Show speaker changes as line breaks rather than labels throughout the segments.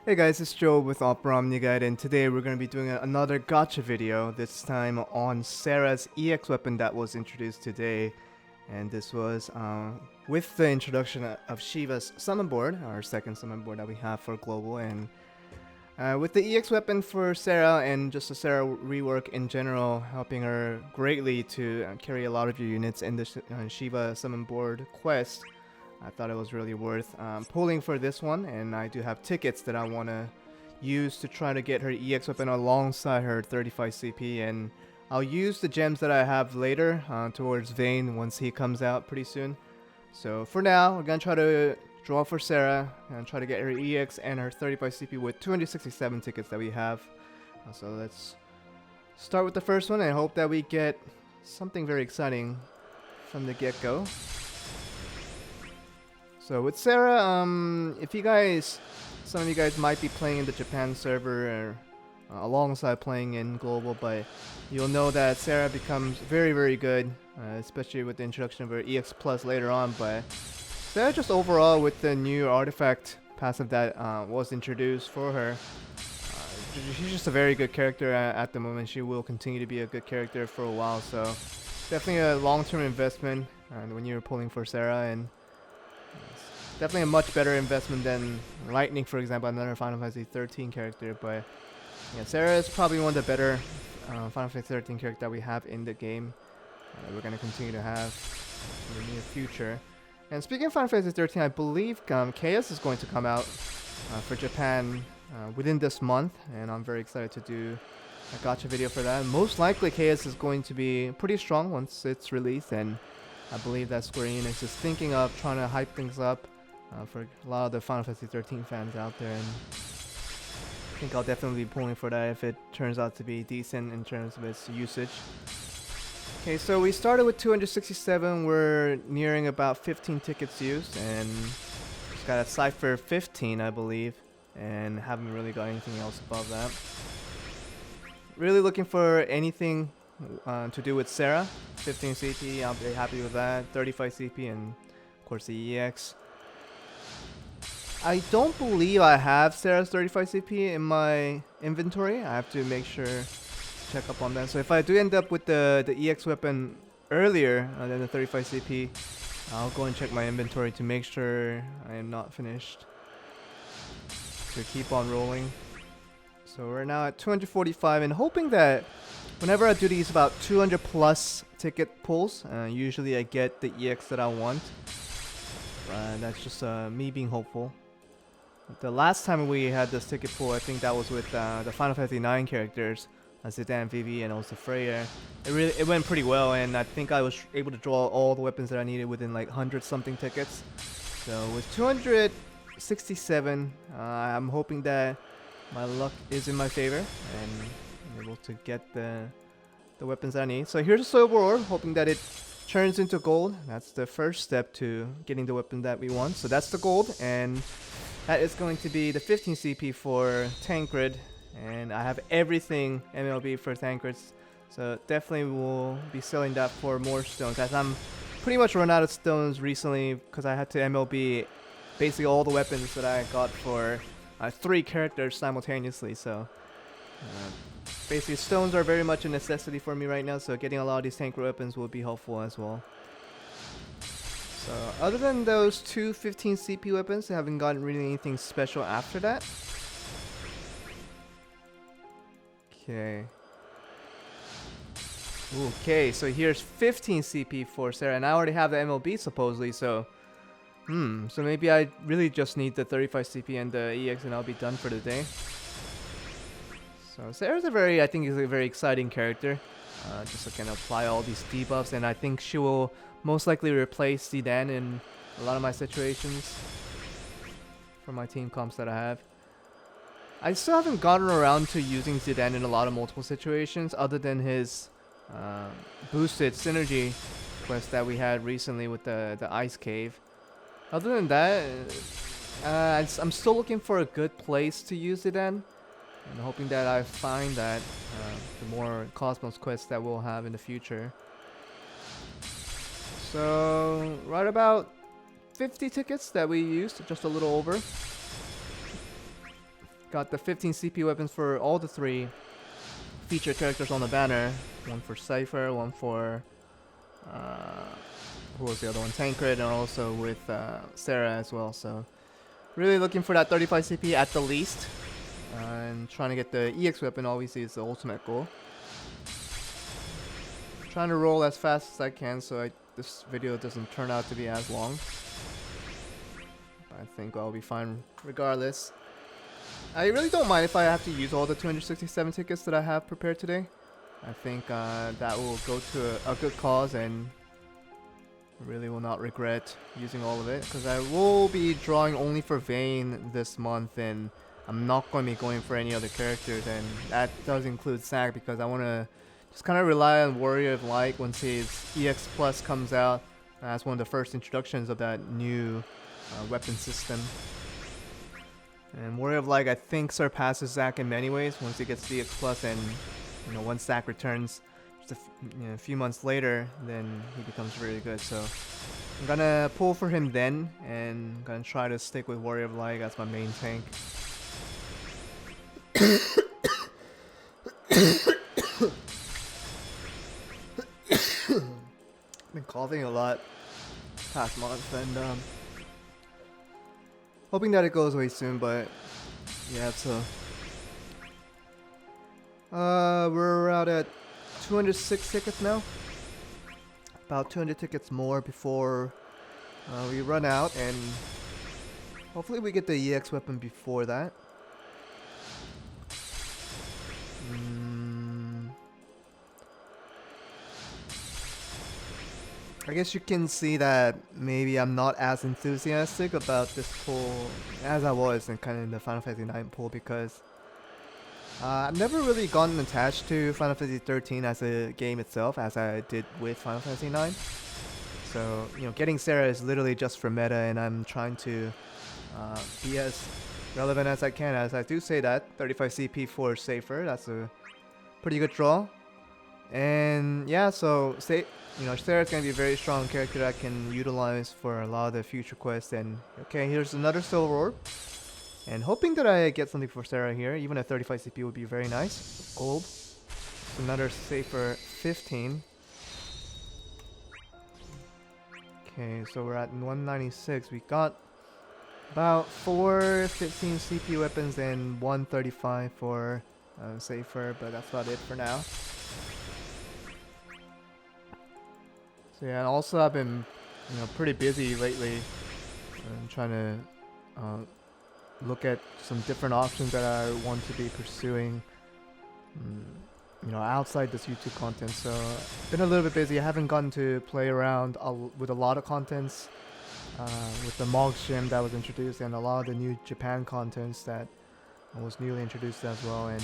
Hey guys, it's Joe with OMNIA Guide, and today we're going to be doing another gacha video, this time on Serah's EX weapon that was introduced today. And this was with the introduction of Shiva's summon board, our second summon board that we have for global, and with the EX weapon for Serah and just the Serah rework in general, helping her greatly to carry a lot of your units in the Shiva summon board quest. I thought it was really worth pulling for this one, and I do have tickets that I want to use to try to get her EX weapon alongside her 35 CP, and I'll use the gems that I have later towards Vayne once he comes out pretty soon. So for now, we're going to try to draw for Serah and try to get her EX and her 35 CP with 267 tickets that we have. So let's start with the first one and hope that we get something very exciting from the get-go. So with Serah, if you guys, some of you guys might be playing in the Japan server alongside playing in global, but you'll know that Serah becomes very good, especially with the introduction of her EX Plus later on. But Serah just overall with the new artifact passive that was introduced for her, she's just a very good character at the moment. She will continue to be a good character for a while, so definitely a long-term investment when you're pulling for Serah, and definitely a much better investment than Lightning, for example, another Final Fantasy 13 character. But yeah, Serah is probably one of the better Final Fantasy 13 characters that we have in the game. We're going to continue to have in the near future. And speaking of Final Fantasy 13, I believe Chaos is going to come out for Japan within this month, and I'm very excited to do a gacha video for that. Most likely Chaos is going to be pretty strong once it's released, and I believe that Square Enix is thinking of trying to hype things up for a lot of the Final Fantasy 13 fans out there, and I think I'll definitely be pulling for that if it turns out to be decent in terms of its usage. Okay, so we started with 267, we're nearing about 15 tickets used, and just got a Seifer 15 I believe, and haven't really got anything else above that. Really looking for anything to do with Serah. 15 CP, I'll be happy with that. 35 CP, and of course the EX. I don't believe I have Serah's 35 CP in my inventory. I have to make sure, check up on that. So if I do end up with the EX weapon earlier than the 35 CP, I'll go and check my inventory to make sure I am not finished. To keep on rolling. So we're now at 245, and hoping that whenever I do these about 200 plus ticket pulls, usually I get the EX that I want. That's just me being hopeful. The last time we had this ticket pool, I think that was with the Final Fantasy 9 characters, Zidane, Vivi, and also Freya. It went pretty well, and I think I was able to draw all the weapons that I needed within like 100 something tickets. So with 267, I'm hoping that my luck is in my favor, and I'm able to get the weapons I need. So here's a silver ore, hoping that it turns into gold. That's the first step to getting the weapon that we want. So that's the gold, and that is going to be the 15 CP for Thancred, and I have everything MLB for Thancred, so definitely will be selling that for more stones, as I'm pretty much run out of stones recently because I had to MLB basically all the weapons that I got for 3 characters simultaneously. So basically stones are very much a necessity for me right now, so getting a lot of these Thancred weapons will be helpful as well. So other than those 2 15 CP weapons, I haven't gotten really anything special after that. Okay. Okay, so here's 15 CP for Serah, and I already have the MLB supposedly, so so maybe I really just need the 35 CP and the EX, and I'll be done for the day. So Serah's I think is a very exciting character. Just so can apply all these debuffs, and I think she will most likely replace Zidane in a lot of my situations for my team comps that I have. I still haven't gotten around to using Zidane in a lot of multiple situations, other than his boosted synergy quest that we had recently with the ice cave. Other than that, I'm still looking for a good place to use Zidane, and hoping that I find that the more Cosmos quests that we'll have in the future. So right about 50 tickets that we used, just a little over. Got the 15 CP weapons for all the 3 featured characters on the banner. One for Seifer, one for who was the other one? Thancred, and also with Serah as well. So really looking for that 35 CP at the least. And trying to get the EX weapon obviously is the ultimate goal. Trying to roll as fast as I can so this video doesn't turn out to be as long. But I think I'll be fine regardless. I really don't mind if I have to use all the 267 tickets that I have prepared today. I think that will go to a good cause, and really will not regret using all of it, because I will be drawing only for Vayne this month, and I'm not going to be going for any other characters, and that does include Sack, because I want to just kind of rely on Warrior of Light once his EX Plus comes out. That's one of the first introductions of that new weapon system. And Warrior of Light, I think, surpasses Zack in many ways once he gets the EX Plus, and once Zack returns just a few months later, then he becomes really good. So I'm gonna pull for him then, and I'm gonna try to stick with Warrior of Light as my main tank. Been coughing a lot past month, and hoping that it goes away soon, but yeah, so we're out at 206 tickets now. About 200 tickets more before we run out, and hopefully we get the EX weapon before that. I guess you can see that maybe I'm not as enthusiastic about this pool as I was in kind of the Final Fantasy 9 pool, because I've never really gotten attached to Final Fantasy 13 as a game itself as I did with Final Fantasy 9. So, getting Serah is literally just for meta, and I'm trying to be as relevant as I can. As I do say that, 35 CP for Seifer, that's a pretty good draw. And yeah, so Serah's gonna be a very strong character that I can utilize for a lot of the future quests. And okay, here's another Silver Orb, and hoping that I get something for Serah here. Even a 35 CP would be very nice. Gold. So another Seifer 15. Okay, so we're at 196. We got about 4 15 CP weapons and 135 for Seifer, but that's about it for now. So yeah, and also I've been, pretty busy lately. I'm trying to look at some different options that I want to be pursuing, outside this YouTube content. So I've been a little bit busy. I haven't gotten to play around with a lot of contents, with the Mog Shim that was introduced, and a lot of the new Japan contents that was newly introduced as well. And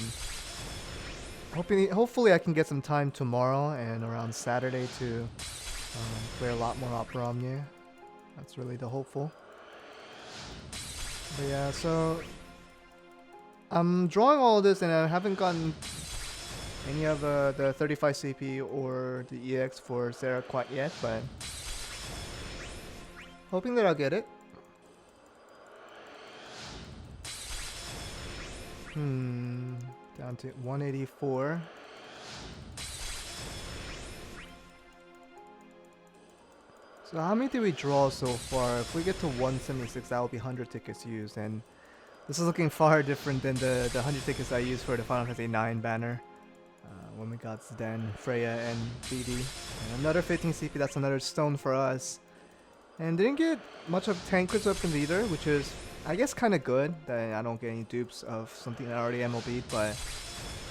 hopefully I can get some time tomorrow and around Saturday to play a lot more Opera Omnia. That's really the hopeful. But yeah, so I'm drawing all of this, and I haven't gotten any of the 35 CP or the EX for Serah quite yet, but hoping that I'll get it. Down to 184. So how many did we draw so far? If we get to 176, that will be 100 tickets used, and this is looking far different than the 100 tickets I used for the Final Fantasy 9 banner when we got Zden, Freya, and BD. And another 15 CP, that's another stone for us. And didn't get much of Thancred's weapons either, which is, I guess, kind of good that I don't get any dupes of something that already MLB'd, but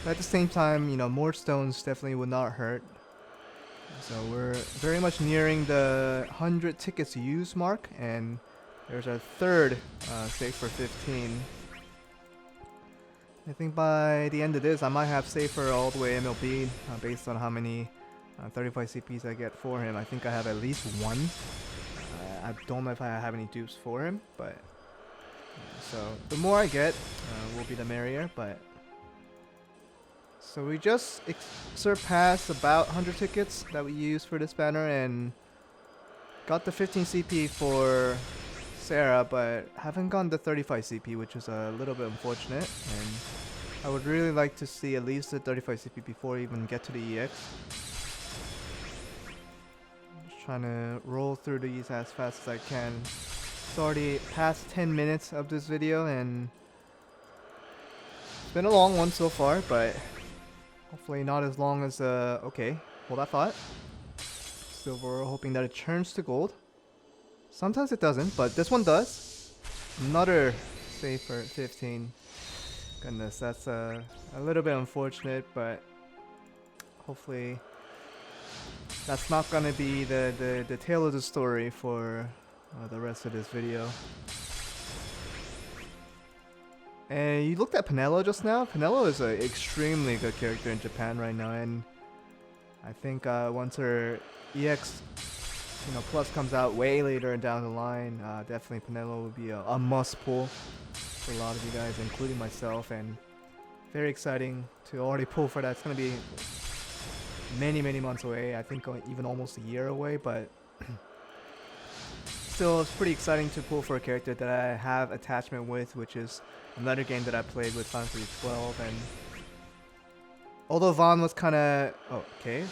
at the same time, more stones definitely would not hurt. So we're very much nearing the 100 tickets used mark, and there's our third Seifer 15. I think by the end of this, I might have Seifer all the way MLB based on how many 35 CPs I get for him. I think I have at least one. I don't know if I have any dupes for him, but so the more I get will be the merrier. But so we just surpassed about 100 tickets that we used for this banner, and got the 15 CP for Serah, but haven't gotten the 35 CP, which is a little bit unfortunate. And I would really like to see at least the 35 CP before I even get to the EX. Just trying to roll through these as fast as I can. It's already past 10 minutes of this video, and it's been a long one so far, but hopefully not as long as, okay, hold that thought. Silver, hoping that it turns to gold. Sometimes it doesn't, but this one does. Another Seifer 15. Goodness, that's a little bit unfortunate, but hopefully that's not gonna be the tale of the story for the rest of this video. And you looked at Penelo just now. Penelo is an extremely good character in Japan right now, and I think once her EX, plus comes out way later down the line, definitely Penelo will be a must pull for a lot of you guys, including myself, and very exciting to already pull for that. It's gonna be many months away. I think even almost a year away, but still it's pretty exciting to pull for a character that I have attachment with, which is another game that I played with Final Fantasy 12. And although Vaughn was kind of okay,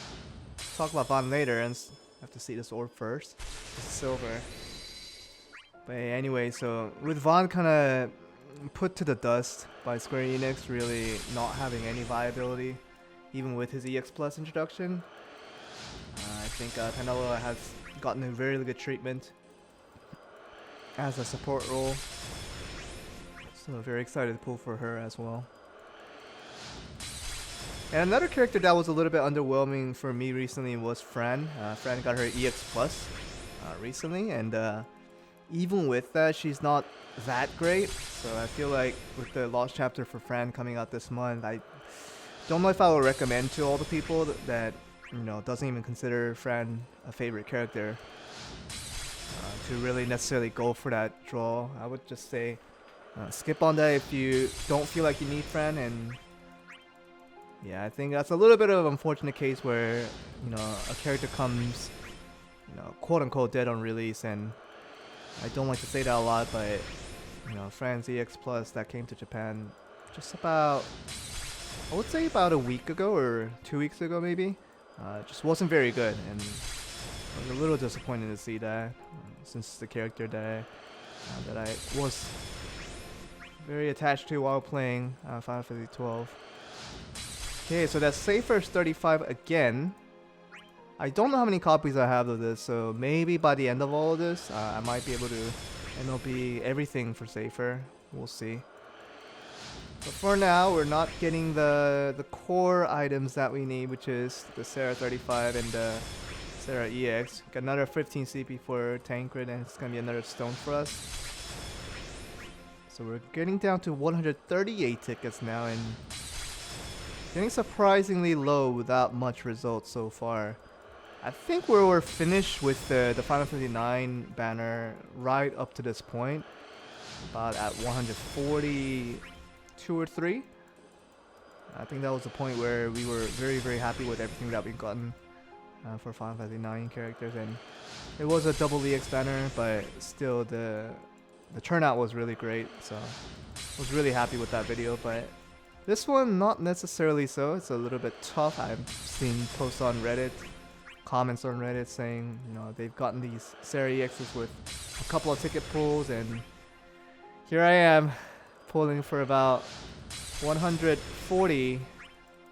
talk about Vaughn later, and have to see this orb first. This is Silver. But anyway, so with Vaughn kind of put to the dust by Square Enix, really not having any viability, even with his EX Plus introduction, I think Penelo has gotten a very good treatment as a support role. So very excited to pull for her as well. And another character that was a little bit underwhelming for me recently was Fran. Fran got her EX Plus recently, and even with that, she's not that great. So I feel like with the Lost Chapter for Fran coming out this month, I don't know if I would recommend to all the people that doesn't even consider Fran a favorite character to really necessarily go for that draw. I would just say skip on that if you don't feel like you need Fran. And yeah, I think that's a little bit of an unfortunate case where a character comes quote unquote dead on release, and I don't like to say that a lot, but Fran's EX Plus that came to Japan just about, I would say about a week ago or 2 weeks ago maybe, just wasn't very good, and I was a little disappointed to see that, since the character that I was very attached to while playing Final Fantasy 12. Okay, so that's Seifer's 35 again. I don't know how many copies I have of this, so maybe by the end of all of this, I might be able to MLB everything for Seifer. We'll see. But for now, we're not getting the core items that we need, which is the Serah 35 and the Serah EX. Got another 15 CP for Thancred, and it's gonna be another stone for us. So we're getting down to 138 tickets now, and getting surprisingly low without much results so far. I think we're finished with the Final Fantasy 9 banner right up to this point, about at 142 or 3. I think that was the point where we were very happy with everything that we've gotten for Final Fantasy 9 characters, and it was a double EX banner, but still the turnout was really great, so I was really happy with that video. But this one, not necessarily so. It's a little bit tough. I've seen posts on Reddit, comments on Reddit saying, they've gotten these Serah EXs with a couple of ticket pulls, and here I am pulling for about 140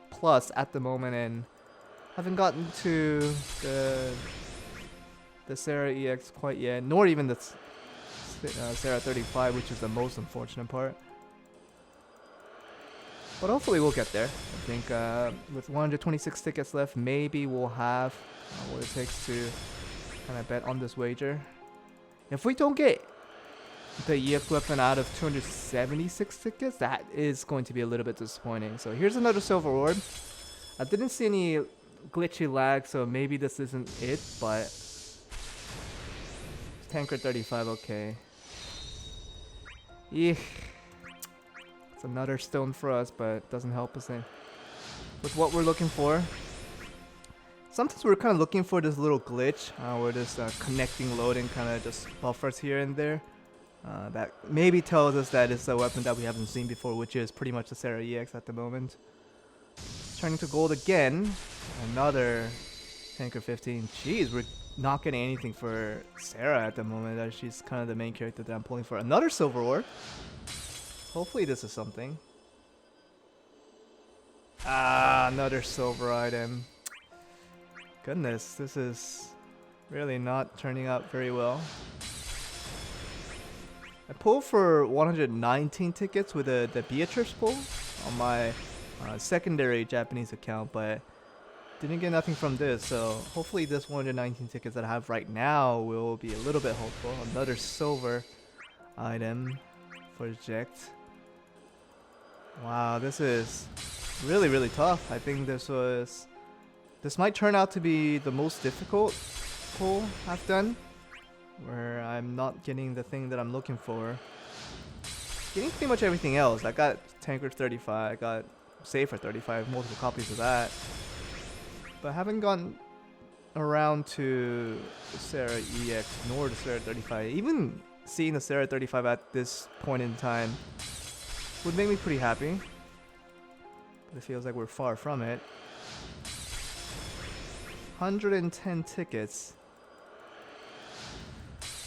plus at the moment, and haven't gotten to the Serah EX quite yet, nor even the Serah 35, which is the most unfortunate part. But hopefully we'll get there. I think with 126 tickets left, maybe we'll have what it takes to kind of bet on this wager. If we don't get the EX weapon out of 276 tickets, that is going to be a little bit disappointing. So here's another silver orb. I didn't see any glitchy lag, so maybe this isn't it, but Thancred 35, okay. Yeah. It's another stone for us, but it doesn't help us in with what we're looking for. Sometimes we're kind of looking for this little glitch where this connecting loading kind of just buffers here and there. That maybe tells us that it's a weapon that we haven't seen before, which is pretty much the Serah EX at the moment. Turning to gold again. Another Thancred 15. Jeez, we're not getting anything for Serah at the moment. As she's kind of the main character that I'm pulling for. Another silver ore. Hopefully this is something. Ah, another silver item. Goodness, this is really not turning out very well. I pulled for 119 tickets with the Beatrice pull on my secondary Japanese account, but didn't get nothing from this, so hopefully this 119 tickets that I have right now will be a little bit hopeful. Another silver item for eject. Wow, this is really, really tough. I think this might turn out to be the most difficult pull I've done, where I'm not getting the thing that I'm looking for. Getting pretty much everything else. I got Thancred 35, I got Seifer 35, multiple copies of that. But I haven't gotten around to the Serah EX nor the Serah 35. Even seeing the Serah 35 at this point in time would make me pretty happy. But it feels like we're far from it. 110 tickets.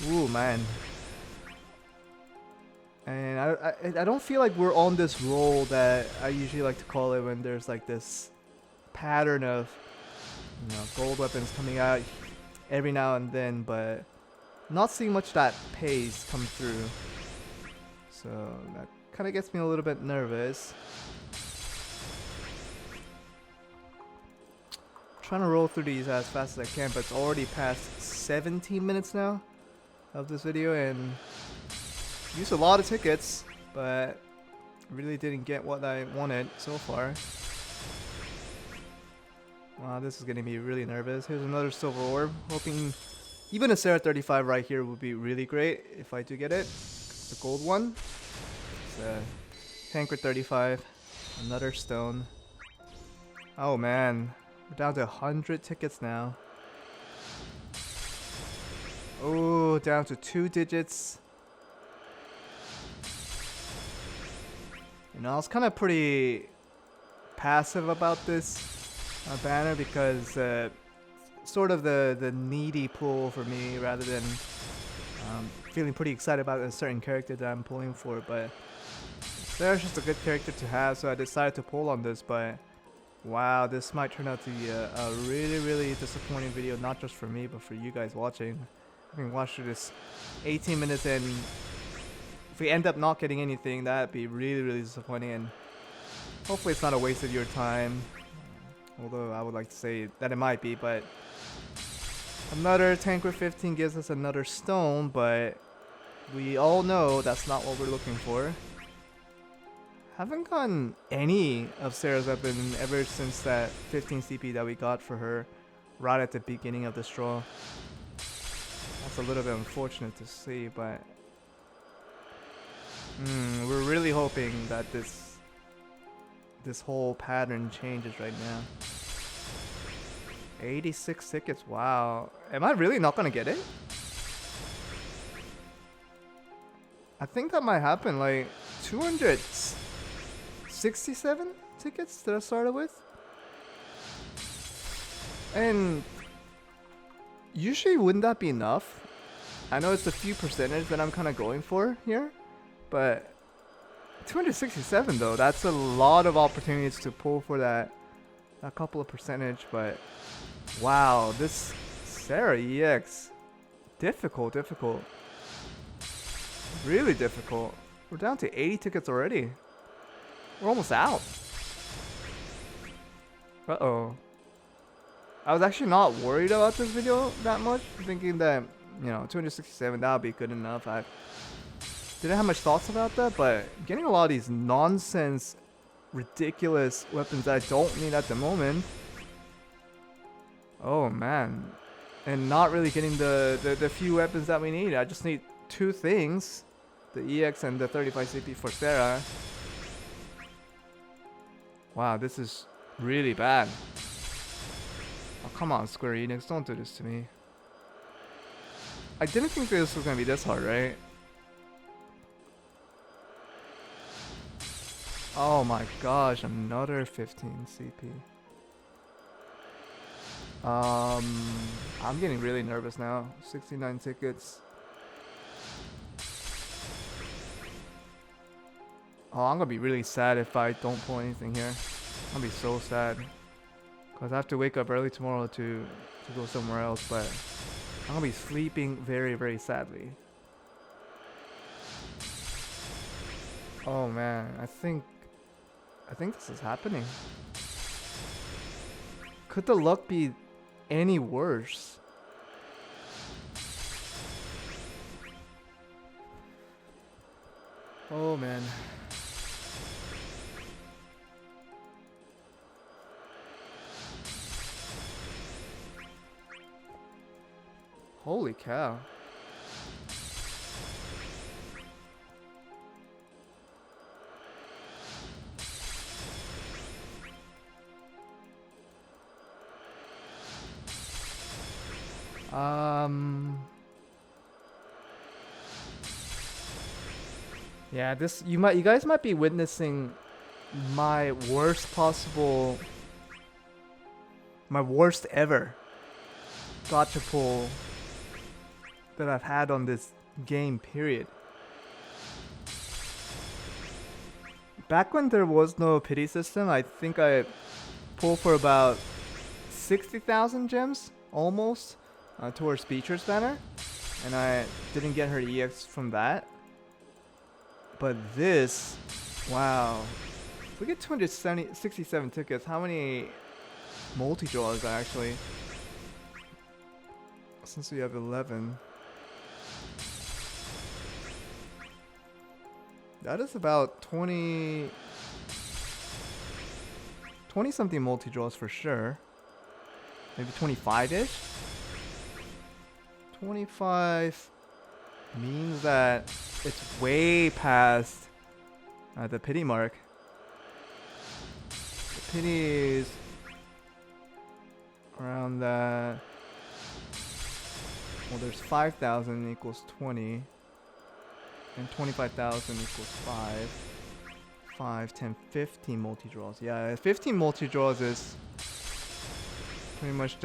Ooh, man. And I don't feel like we're on this roll that I usually like to call it when there's like this pattern of, you know, gold weapons coming out every now and then, but not seeing much of that pace come through. So that kind of gets me a little bit nervous. Trying to roll through these as fast as I can, but it's already past 17 minutes now of this video, and used a lot of tickets, but really didn't get what I wanted so far. Wow, this is getting me really nervous. Here's another silver orb. Hoping even a Serah 35 right here would be really great if I do get it. It's the gold one. It's a Thancred 35. Another stone. Oh man, we're down to 100 tickets now. Oh, down to 2 digits. You know, I was kind of pretty passive about this banner because sort of the needy pull for me rather than feeling pretty excited about a certain character that I'm pulling for. But Serah's just a good character to have, so I decided to pull on this. But wow, this might turn out to be a really, really disappointing video, not just for me, but for you guys watching. Having watched through this 18 minutes, and if we end up not getting anything, that'd be really, really disappointing, and hopefully it's not a waste of your time. Although I would like to say that it might be, but another Thancred 15 gives us another stone, but we all know that's not what we're looking for. Haven't gotten any of Serah's weapon ever since that 15 CP that we got for her right at the beginning of this draw. That's a little bit unfortunate to see, but we're really hoping that this whole pattern changes right now. 86 tickets, wow. Am I really not gonna get it? I think that might happen, like 267 tickets that I started with. And usually wouldn't that be enough? I know it's a few percentage that I'm kind of going for here, but 267 though, that's a lot of opportunities to pull for that couple of percentage. But wow, this Serah EX, difficult, really difficult. We're down to 80 tickets already. We're almost out. Uh-oh. I was actually not worried about this video that much, thinking that, you know, 267, that would be good enough. I didn't have much thoughts about that, but getting a lot of these nonsense, ridiculous weapons that I don't need at the moment. Oh man. And not really getting the few weapons that we need. I just need 2 things. The EX and the 35 CP for Serah. Wow, this is really bad. Oh, come on, Square Enix, don't do this to me. I didn't think this was gonna be this hard, right? Oh my gosh, another 15 CP. I'm getting really nervous now. 69 tickets. Oh, I'm gonna be really sad if I don't pull anything here. I'm gonna be so sad. Cause I have to wake up early tomorrow to go somewhere else, but I'm gonna be sleeping very, very sadly. Oh man, I think this is happening. Could the luck be any worse? Oh man. Holy cow. Yeah, you guys might be witnessing my worst ever gacha pull that I've had on this game, period. Back when there was no pity system, I think I pulled for about 60,000 gems, almost, towards Beecher's banner. And I didn't get her EX from that. But this, wow. If we get 267 tickets, how many multi-draws actually? Since we have 11. That is about 20 something multi-draws for sure. Maybe 25-ish? 25 means that it's way past the pity mark. The pity is around that. Well, there's 5,000 equals 20. And 25,000 equals 5. 5, 10, 15 multi-draws. Yeah, 15 multi-draws is pretty much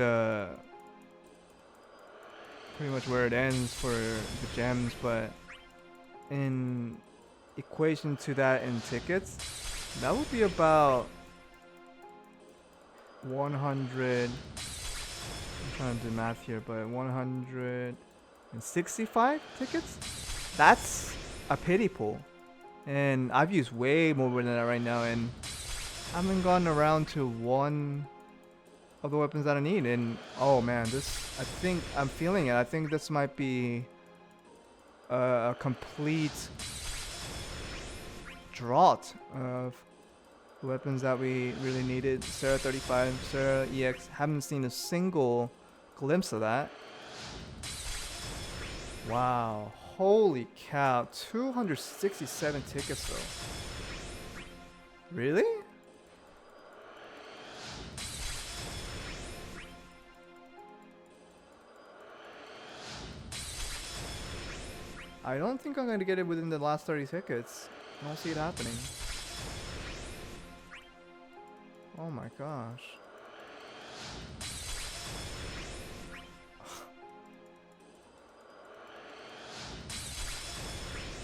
where it ends for the gems, but in equation to that in tickets, that would be about 100. I'm trying to do math here, but 165 tickets? That's a pity pull. And I've used way more than that right now, and I haven't gotten around to one of the weapons that I need. And oh man, I think I'm feeling it. I think this might be a complete drought of weapons that we really needed. Serah 35, Serah EX, haven't seen a single glimpse of that. Wow, holy cow, 267 tickets though. Really? I don't think I'm going to get it within the last 30 tickets. I don't see it happening. Oh my gosh.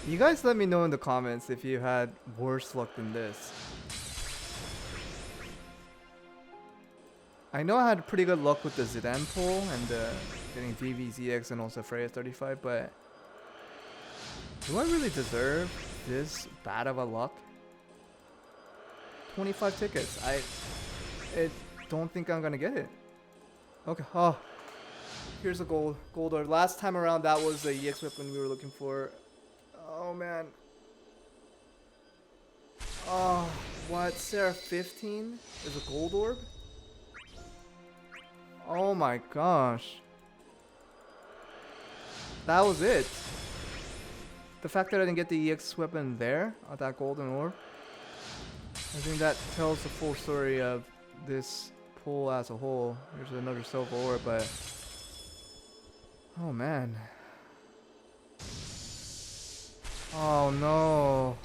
You guys let me know in the comments if you had worse luck than this. I know I had pretty good luck with the Zidane pull and getting VVZX and also Freya 35, but do I really deserve this bad of a luck? 25 tickets. I don't think I'm gonna get it. Okay. Oh, here's a gold orb. Last time around, that was the EX weapon we were looking for. Oh man. Oh, what? Serah 15 is a gold orb? Oh my gosh. That was it. The fact that I didn't get the EX weapon there, that golden orb, I think that tells the full story of this pull as a whole. Here's another silver orb, but oh man. Oh no.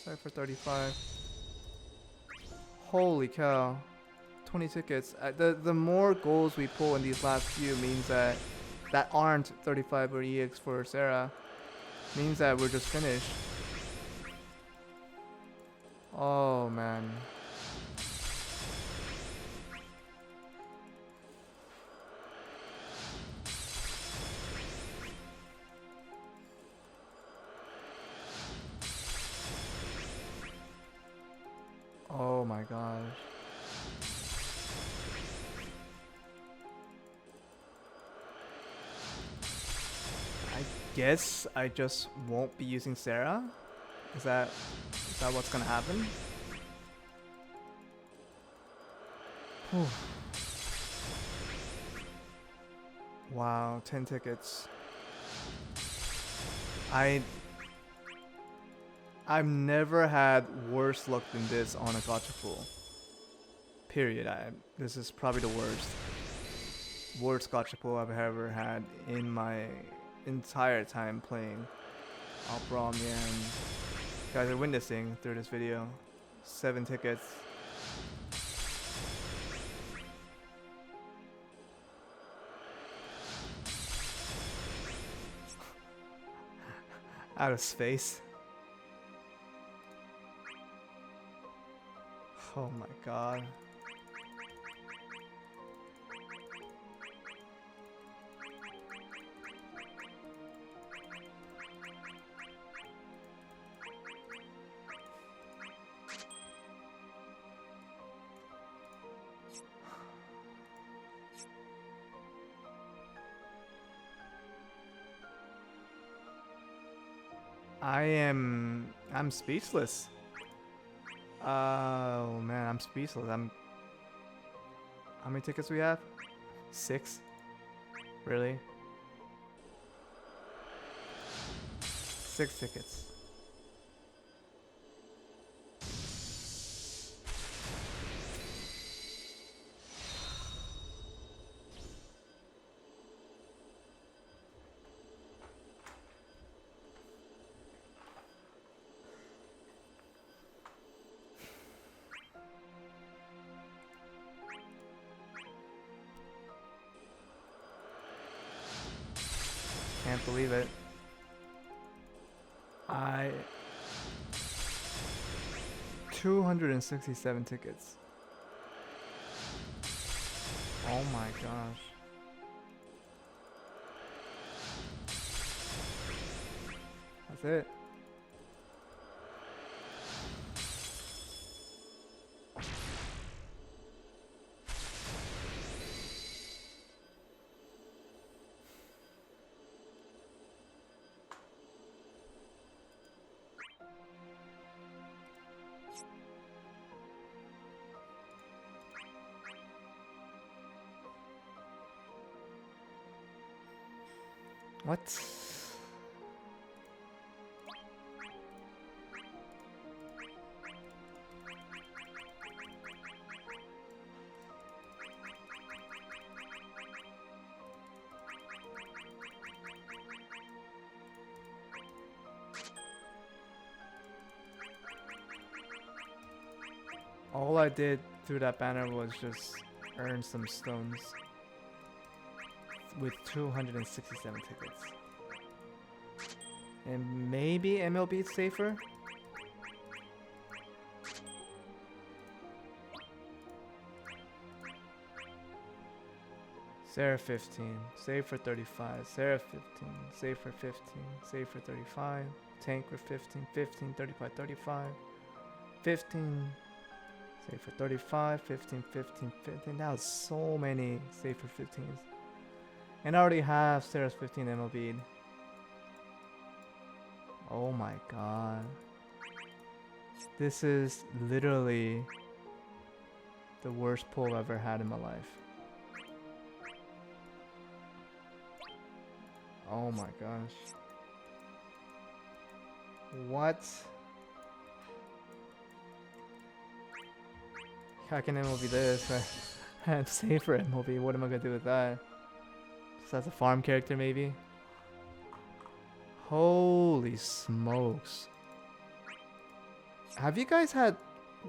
Seifer 35. Holy cow. 20 tickets. The more goals we pull in these last few means that aren't 35 or EX for Serah means that we're just finished. Oh man. Oh my gosh. I guess I just won't be using Serah? Is that what's gonna happen? Whew. Wow, 10 tickets. I've never had worse luck than this on a Gacha pool. Period. This is probably the worst Gacha pool I've ever had in my entire time playing Opera OMNIA, and you guys are witnessing through this video. 7 tickets. Out of space. Oh my god. I'm speechless. Oh man, I'm speechless. How many tickets we have? 6? Really? 6 tickets. Can't believe it. 267 tickets. Oh my gosh. That's it. What? All I did through that banner was just earn some stones with 267 tickets. And maybe MLB Seifer? Serah 15, Seifer 35, Serah 15, Seifer 15, Seifer 35, Thancred 15, 15, 35, 35, 15, Seifer 35, 15, 15, 15. That was so many Seifer 15s. And I already have Serah's 15 MLB'd. Oh my god. This is literally the worst pull I've ever had in my life. Oh my gosh. What? How can MLB this? I have Seifer MLB. What am I gonna do with that? So that's a farm character maybe? Holy smokes. Have you guys had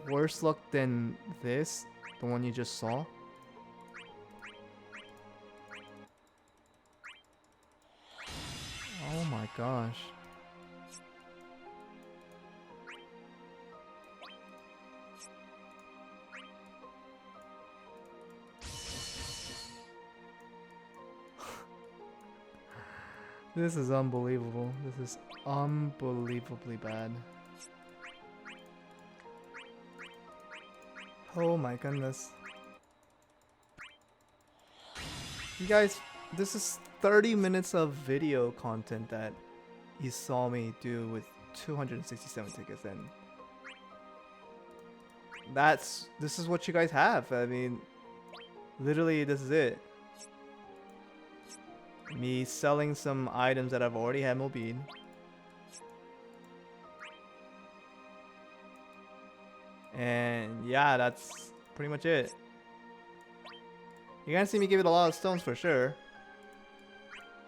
worse luck than this, the one you just saw. Oh my gosh. This is unbelievable. This is unbelievably bad. Oh my goodness. You guys, this is 30 minutes of video content that you saw me do with 267 tickets, and this is what you guys have. I mean, literally this is it. Me selling some items that I've already had mobiled. And yeah, that's pretty much it. You're gonna see me give it a lot of stones for sure.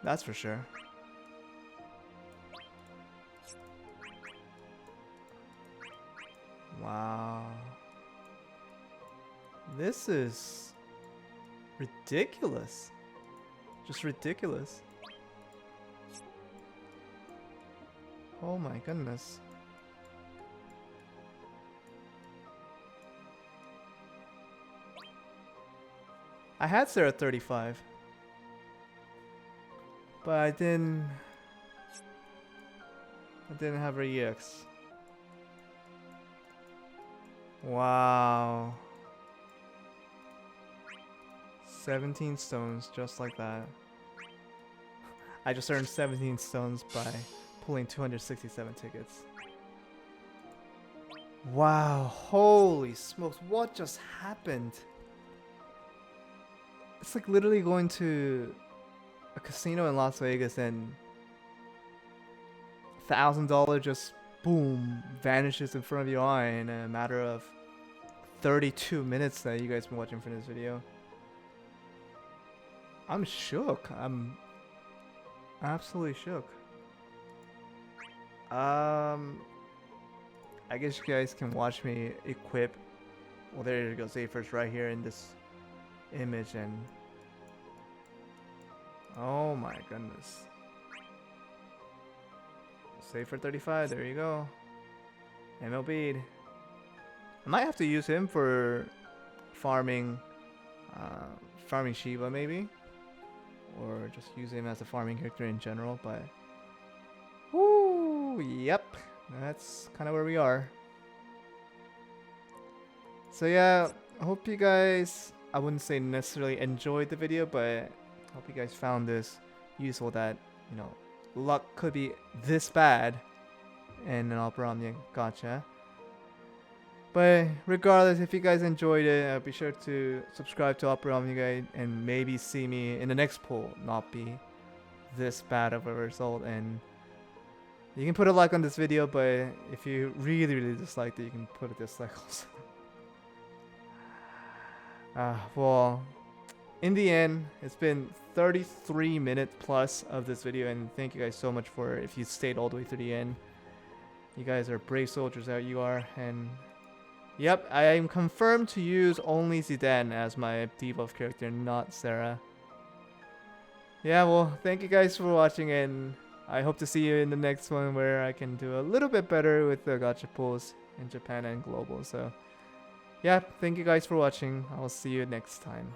That's for sure. Wow. This is ridiculous. Just ridiculous. Oh my goodness. I had Serah 35. But I didn't have her EX. Wow. 17 stones, just like that. I just earned 17 stones by pulling 267 tickets. Wow, holy smokes, what just happened? It's like literally going to a casino in Las Vegas and $1,000 just boom vanishes in front of your eye in a matter of 32 minutes that you guys been watching for this video. I'm shook. I'm absolutely shook. I guess you guys can watch me equip. Well, there you go. Seifer's right here in this image, and oh my goodness. Seifer 35. There you go. MLB'd. I might have to use him for farming, farming Shiva maybe. Or just use him as a farming character in general, but woo, yep, that's kind of where we are. So yeah, I hope you guys, I wouldn't say necessarily enjoyed the video, but I hope you guys found this useful, that, you know, luck could be this bad in an OMNIA gacha. But regardless, if you guys enjoyed it, be sure to subscribe to OMNIA Guide and maybe see me in the next poll not be this bad of a result. And you can put a like on this video, but if you really disliked it, you can put a dislike also. Well, in the end, it's been 33 minutes plus of this video, and thank you guys so much for if you stayed all the way to the end. You guys are brave soldiers out you are, and yep, I am confirmed to use only Zidane as my debuff character, not Serah. Yeah, well, thank you guys for watching, and I hope to see you in the next one where I can do a little bit better with the gacha pulls in Japan and global. So, yeah, thank you guys for watching. I'll see you next time.